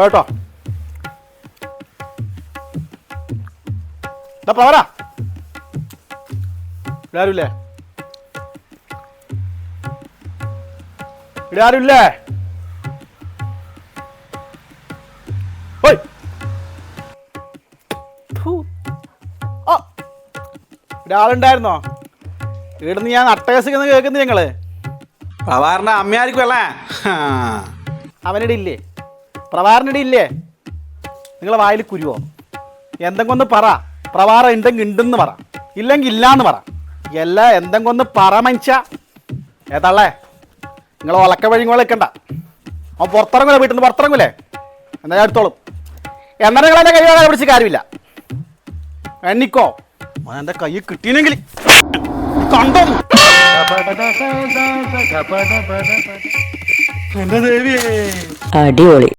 കേട്ടോ പ്രവരാ ഇവിടെ ആരുമില്ലേ? ഇവിടെ ആരുമില്ലേ? ഇവിടെ ആളുണ്ടായിരുന്നോ? ഇവിടുന്ന് ഞാൻ അട്ടഹസിക്കുന്ന കേൾക്കുന്നു ഞങ്ങള്. പ്രഭാറിന്റെ അമ്മയായിരിക്കും അല്ലേ? അവനിടെ ഇല്ലേ? പ്രഭാറിനിടെ ഇല്ലേ? നിങ്ങളെ വായിൽ കുരുവോ? എന്തെങ്കിലും ഒന്ന് പറ. പ്രഭാരം ഉണ്ടെങ്കിൽ ഉണ്ടെന്ന് പറ, ഇല്ലെങ്കിൽ ഇല്ലാന്ന് പറ. എല്ലാം എന്തെങ്കിലും ഒന്ന് പറ മനുഷ്യ. ഏതാളേ നിങ്ങൾ ഒലക്ക വഴി നിൽക്കണ്ട. അവൻ പുറത്തിറങ്ങൂലേ, വീട്ടിൽ നിന്ന് പുറത്തിറങ്ങൂലേ? എന്നാ ഞാൻ എടുത്തോളും. എന്നാൽ നിങ്ങൾ എൻ്റെ കൈ വാങ്ങാൻ പിടിച്ച് കാര്യമില്ല. എണ്ണിക്കോ അവൻ എൻ്റെ കൈ കിട്ടിയില്ലെങ്കിൽ കണ്ടോ? അടിപൊളി.